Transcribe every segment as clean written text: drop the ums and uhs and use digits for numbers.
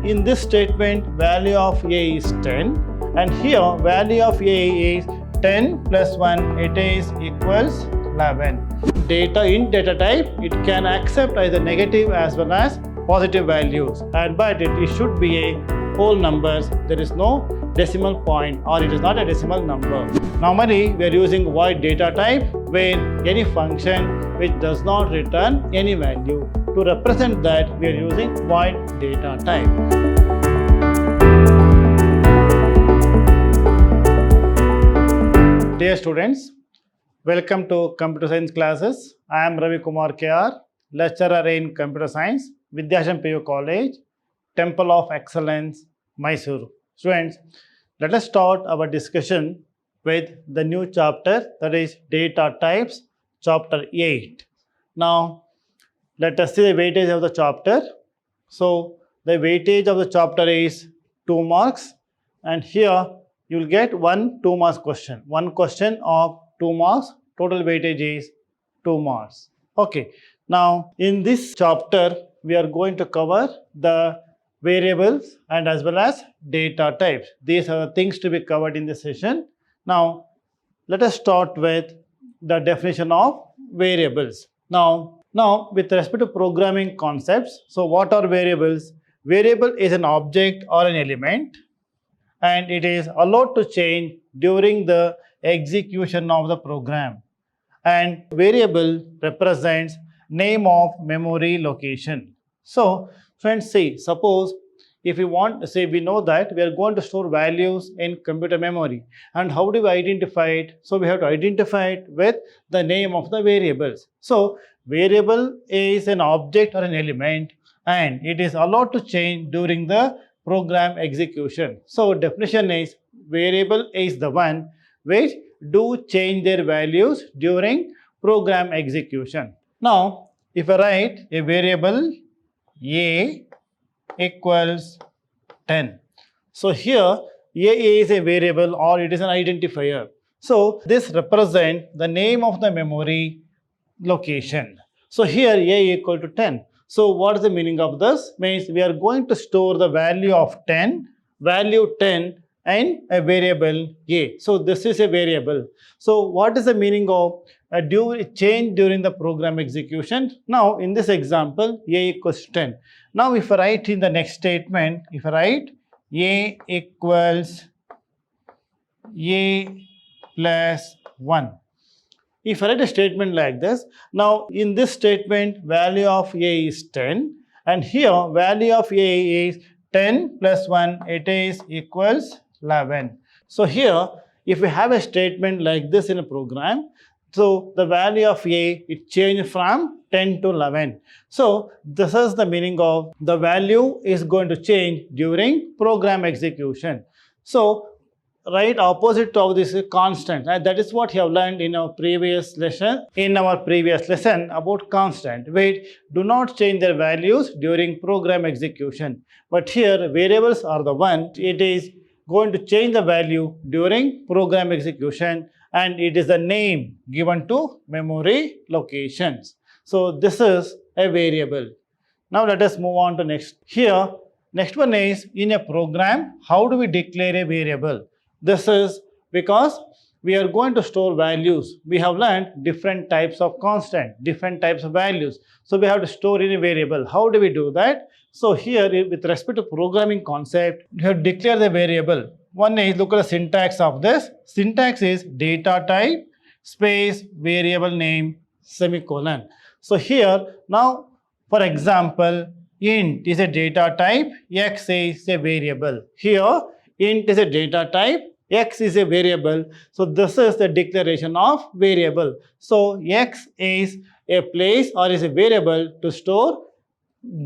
in this statement value of a is 10 and here value of a is 10 plus 1, it is equals 11. Data in data type, it can accept either negative as well as positive values, but it should be a whole numbers. There is no decimal point or it is not a decimal number. Normally we are using void data type where any function which does not return any value. To represent that, we are using void data type. Dear students, welcome to Computer Science classes. I am Ravi Kumar KR, lecturer in Computer Science, Vidhyaashram PU College, Temple of Excellence, Mysuru. Students, let us start our discussion with the new chapter, that is Data Types, Chapter 8. Now, let us see the weightage of the chapter. So, the weightage of the chapter is 2 marks, and here you will get one 2 marks question. One question of 2 marks, total weightage is 2 marks. Okay. Now, in this chapter, we are going to cover the variables and as well as data types. These are the things to be covered in this session. Now, let us start with the definition of variables. Now, with respect to programming concepts, so what are variables? Variable is an object or an element and it is allowed to change during the execution of the program. And variable represents name of memory location. So, friends, see, suppose if we want to say, we know that we are going to store values in computer memory. And how do we identify it? So, we have to identify it with the name of the variables. So, variable is an object or an element and it is allowed to change during the program execution. So, definition is variable is the one which do change their values during program execution. Now, if I write a variable a equals 10. So, here a is a variable or it is an identifier. So, this represents the name of the memory location. So, here a equal to 10. So, what is the meaning of this? Means we are going to store the value of 10, value 10 and a variable a. So, this is a variable. So, what is the meaning of change during the program execution? Now, in this example, a equals 10. Now, if I write in the next statement, if I write a equals a plus 1. If I write a statement like this, now in this statement, value of a is 10 and here value of a is 10 plus 1, it is equals 11. So, here if we have a statement like this in a program, so the value of a, it changed from 10 to 11. So, this is the meaning of the value is going to change during program execution. So, right opposite of this is constant. That is what you have learned in our previous lesson. About constant, which do not change their values during program execution. But here variables are the one, it is going to change the value during program execution and it is the name given to memory locations. So, this is a variable. Now, let us move on to next. Here, next one is in a program, how do we declare a variable? This is because we are going to store values. We have learned different types of constant, different types of values. So, we have to store in a variable. How do we do that? So, here with respect to programming concept, you have to declare the variable. One is, look at the syntax of this. Syntax is data type space variable name semicolon. So, here now for example, int is a data type, x is a variable. Here int is a data type, x is a variable. So, this is the declaration of variable. So, x is a place or is a variable to store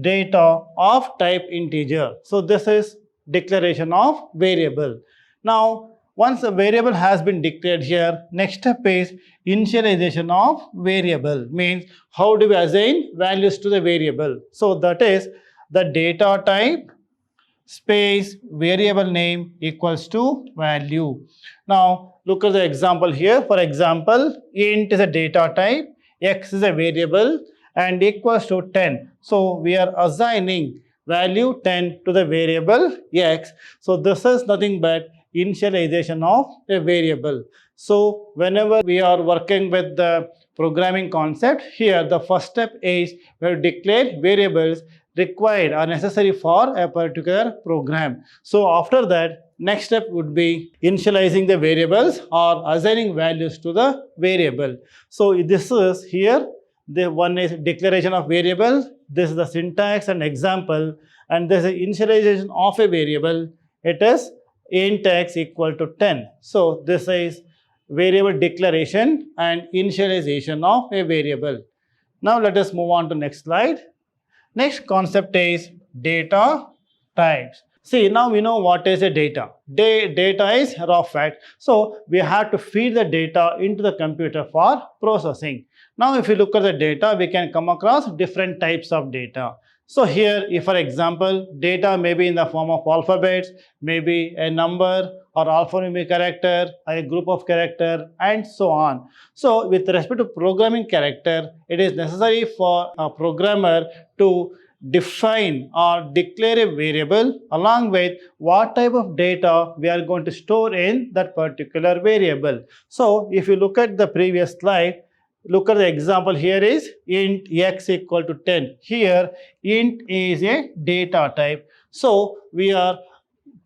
data of type integer. So, this is declaration of variable. Now, once a variable has been declared here, next step is initialization of variable. Means how do we assign values to the variable? So, that is the data type space variable name equals to value. Now, look at the example here. For example, int is a data type, x is a variable and equals to 10. So, we are assigning value 10 to the variable x. So this is nothing but initialization of a variable. So whenever we are working with the programming concept, here the first step is we have declared variables required or necessary for a particular program. So after that, next step would be initializing the variables or assigning values to the variable. So this is here, the one is declaration of variable, this is the syntax and example, and this is initialization of a variable. It is int x equal to 10. So this is variable declaration and initialization of a variable. Now let us move on to next slide. Next concept is data types. See, now we know what is a data. Data is raw fact. So we have to feed the data into the computer for processing. Now if you look at the data, we can come across different types of data. So here, if for example, data may be in the form of alphabets, maybe a number or alphanumeric character, or a group of character, and so on. So with respect to programming character, it is necessary for a programmer to define or declare a variable along with what type of data we are going to store in that particular variable. So if you look at the previous slide, look at the example here is int x equal to 10. Here int is a data type. So we are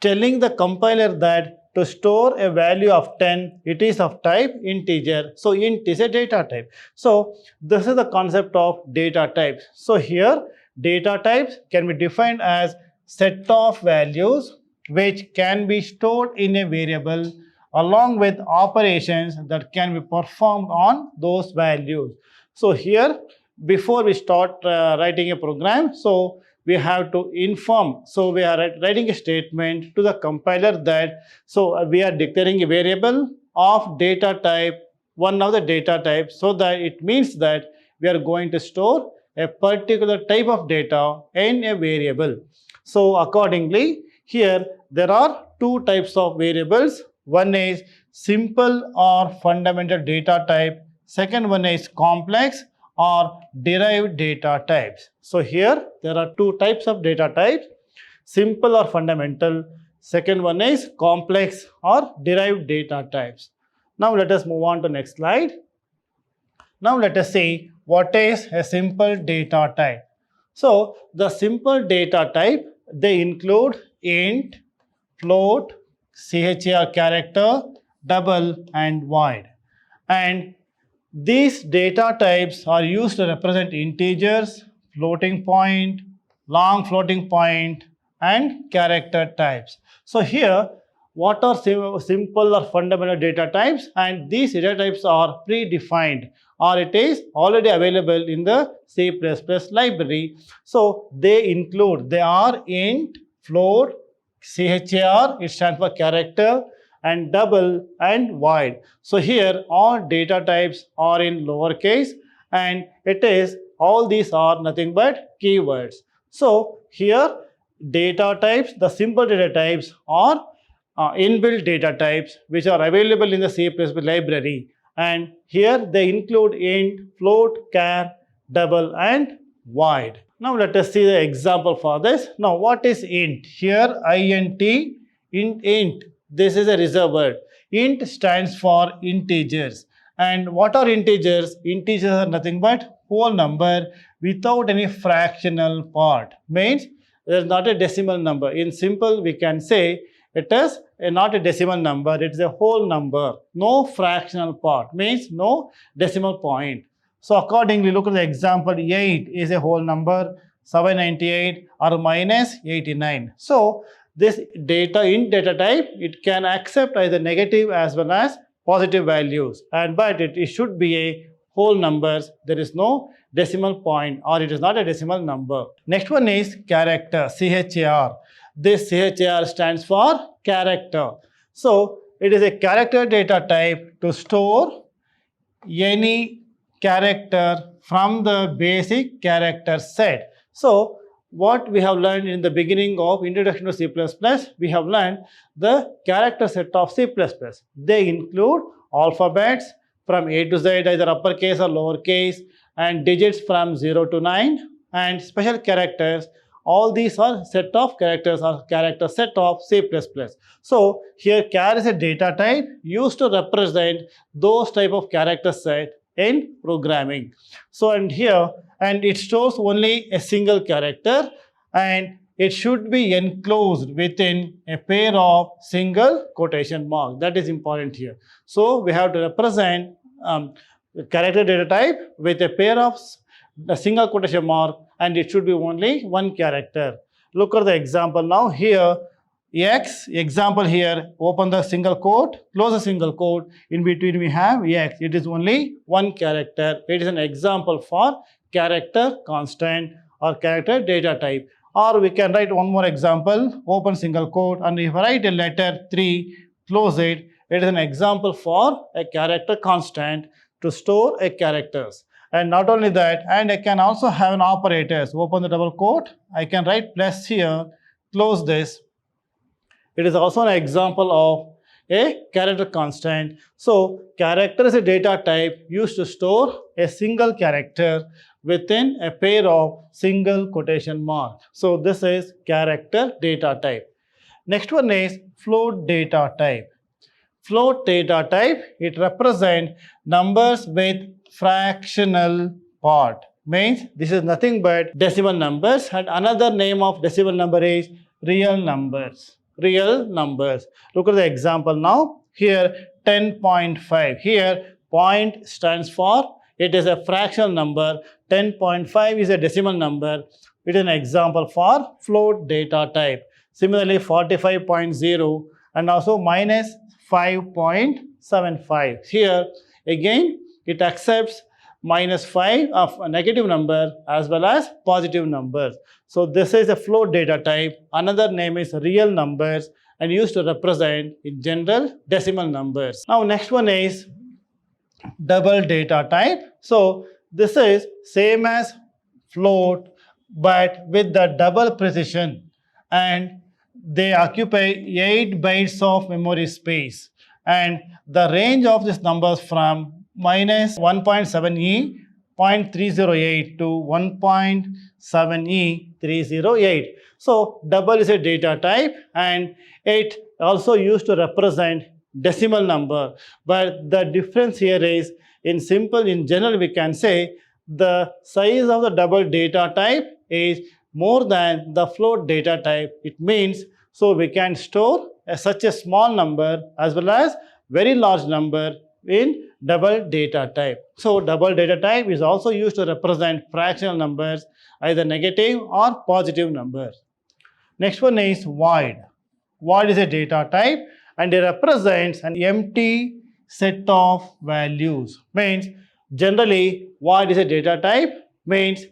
telling the compiler that to store a value of 10, it is of type integer. So int is a data type. So this is the concept of data types. So here data types can be defined as set of values which can be stored in a variable along with operations that can be performed on those values. So here, before we start writing a program, so we have to inform. So we are writing a statement to the compiler that, so we are declaring a variable of data type, one of the data types, so that it means that we are going to store a particular type of data in a variable. So accordingly, here there are two types of variables. One is simple or fundamental data type. Second one is complex or derived data types. So here there are two types of data types, simple or fundamental. Second one is complex or derived data types. Now let us move on to next slide. Now let us see what is a simple data type. So the simple data type, they include int, float, char character, double, and void. And these data types are used to represent integers, floating point, long floating point, and character types. So here, what are simple or fundamental data types? And these data types are predefined, or it is already available in the C++ library. So they are int, float, char, it stands for character, and double and void. So here all data types are in lowercase, and all these are nothing but keywords. So here data types, the simple data types are inbuilt data types which are available in the C++ library, and here they include int, float, char, double, and void. Now let us see the example for this. Now what is int? Here int, int. This is a reserved word. Int stands for integers. And what are integers? Integers are nothing but whole number without any fractional part. Means there is not a decimal number. In simple, we can say it is not a decimal number. It is a whole number. No fractional part. Means no decimal point. So accordingly, look at the example. 8 is a whole number. 798 or minus 89. So this data int data type, it can accept either negative as well as positive values, but it should be a whole numbers. There is no decimal point, or it is not a decimal number. Next one is character, char. This char stands for character. So it is a character data type to store any character from the basic character set. So what we have learned in the beginning of Introduction to C++, we have learned the character set of C++. They include alphabets from A to Z, either uppercase or lowercase, and digits from 0 to 9, and special characters All these are set of characters or character set of C++. So here char is a data type used to represent those type of character set in programming. So and here, and it stores only a single character, and it should be enclosed within a pair of single quotation mark. That is important here. So we have to represent character data type with a pair of a single quotation mark, and it should be only one character. Look at the example now. Here x, example here, open the single quote, close the single quote, in between we have x. It is only one character. It is an example for character constant or character data type. Or we can write one more example, open single quote, and if I write a letter 3, close it, it is an example for a character constant to store a characters. And not only that, and I can also have an operators. Open the double quote, I can write plus here, close this. It is also an example of a character constant. So character is a data type used to store a single character within a pair of single quotation mark. So this is character data type. Next one is float data type. Float data type, it represents numbers with fractional part. Means this is nothing but decimal numbers, and another name of decimal number is real numbers. Real numbers. Look at the example now. Here 10.5. Here point stands for, it is a fractional number. 10.5 is a decimal number. It is an example for float data type. Similarly 45.0 and also minus 5.75. Here again it accepts minus 5 of a negative number as well as positive numbers. So this is a float data type. Another name is real numbers and used to represent in general decimal numbers. Now next one is double data type. So this is same as float but with the double precision, and they occupy 8 bytes of memory space, and the range of these numbers from minus 1.7e 0.308 to 1.7e 308. So double is a data type and it also used to represent decimal number, but the difference here is in general we can say the size of the double data type is more than the float data type. It means so we can store such a small number as well as very large number in double data type. So double data type is also used to represent fractional numbers, either negative or positive numbers. Next one is void. Void is a data type and it represents an empty set of values. Means generally void is a data type, means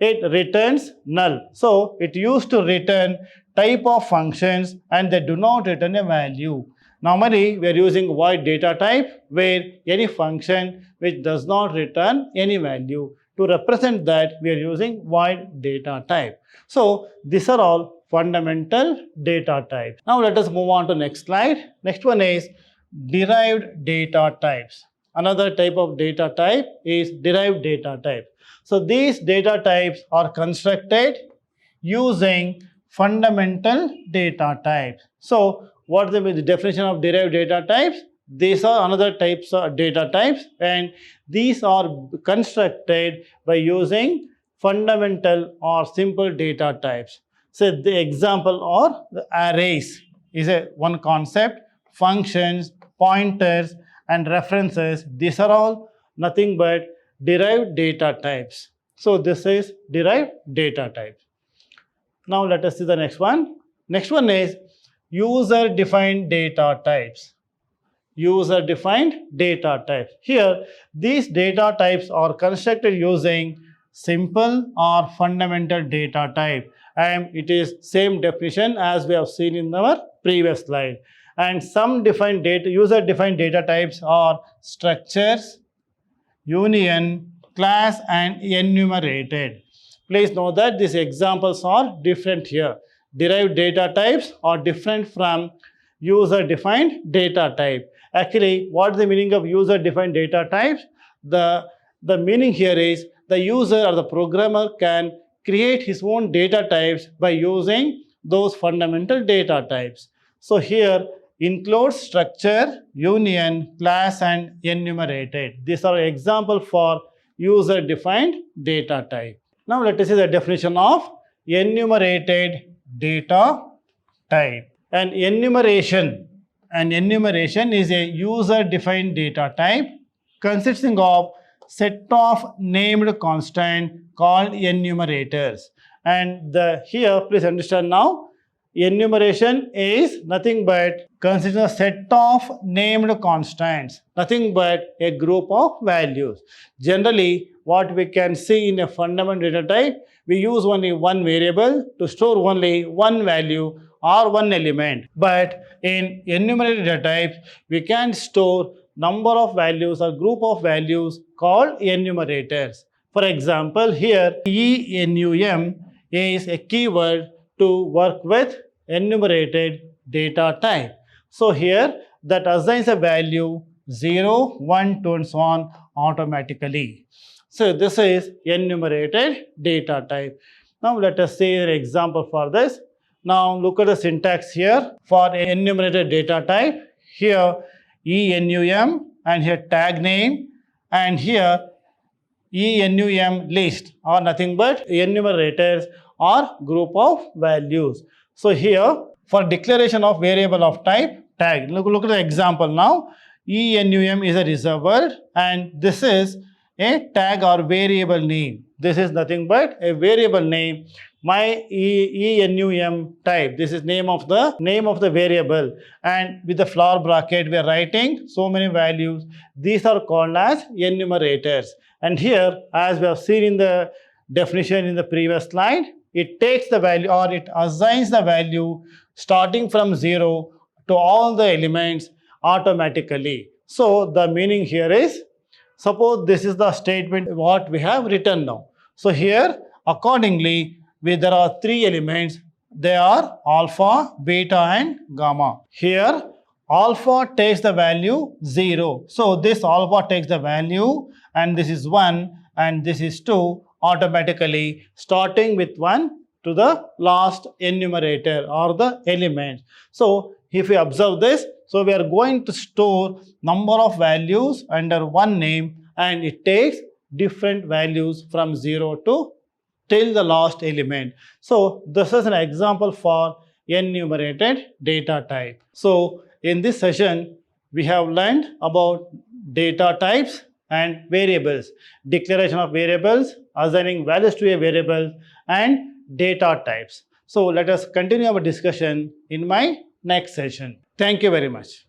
it returns null. So it used to return type of functions and they do not return a value. Normally, we are using void data type where any function which does not return any value. To represent that, we are using void data type. So these are all fundamental data types. Now let us move on to next slide. Next one is derived data types. Another type of data type is derived data type. So these data types are constructed using fundamental data types. So what is the definition of derived data types? These are another types of data types and these are constructed by using fundamental or simple data types. So the example are the arrays is one concept, functions, pointers and references. These are all nothing but derived data types. So this is derived data type. Now let us see the next one. Next one is user-defined data types. User-defined data types. Here, these data types are constructed using simple or fundamental data type, and it is same definition as we have seen in our previous slide. And some defined data, user-defined data types are structures, union, class, and enumerated. Please note that these examples are different here. Derived data types are different from user-defined data type. Actually, what is the meaning of user-defined data types? The meaning here is the user or the programmer can create his own data types by using those fundamental data types. So here includes structure, union, class, and enumerated. These are example for user-defined data type. Now let us see the definition of enumerated data type. An enumeration is a user-defined data type consisting of set of named constant called enumerators. And here, please understand now, enumeration is nothing but consisting of set of named constants, nothing but a group of values. Generally, what we can see in a fundamental data type, we use only one variable to store only one value or one element. But in enumerated data types, we can store number of values or group of values called enumerators. For example, here enum is a keyword to work with enumerated data type. So here that assigns a value 0, 1, 2 and so on automatically. So this is enumerated data type. Now let us see an example for this. Now look at the syntax here for enumerated data type. Here enum and here tag name, and here enum list are nothing but enumerators or group of values. So here for declaration of variable of type tag, look at the example now. Enum is a reserved word and this is a tag or variable name. This is nothing but a variable name. My enum type, this is name of the variable, and with the flower bracket we are writing so many values. These are called as enumerators. And here, as we have seen in the definition in the previous slide, it takes the value or it assigns the value starting from 0 to all the elements automatically. So the meaning here is, suppose this is the statement what we have written now. So here accordingly there are three elements. They are alpha, beta and gamma. Here alpha takes the value 0. So this alpha takes the value and this is 1 and this is 2 automatically, starting with 1 to the last enumerator or the element. So if we observe this, so we are going to store number of values under one name and it takes different values from 0 to till the last element. So this is an example for enumerated data type. So in this session, we have learned about data types and variables, declaration of variables, assigning values to a variable, and data types. So let us continue our discussion in my next session. Thank you very much.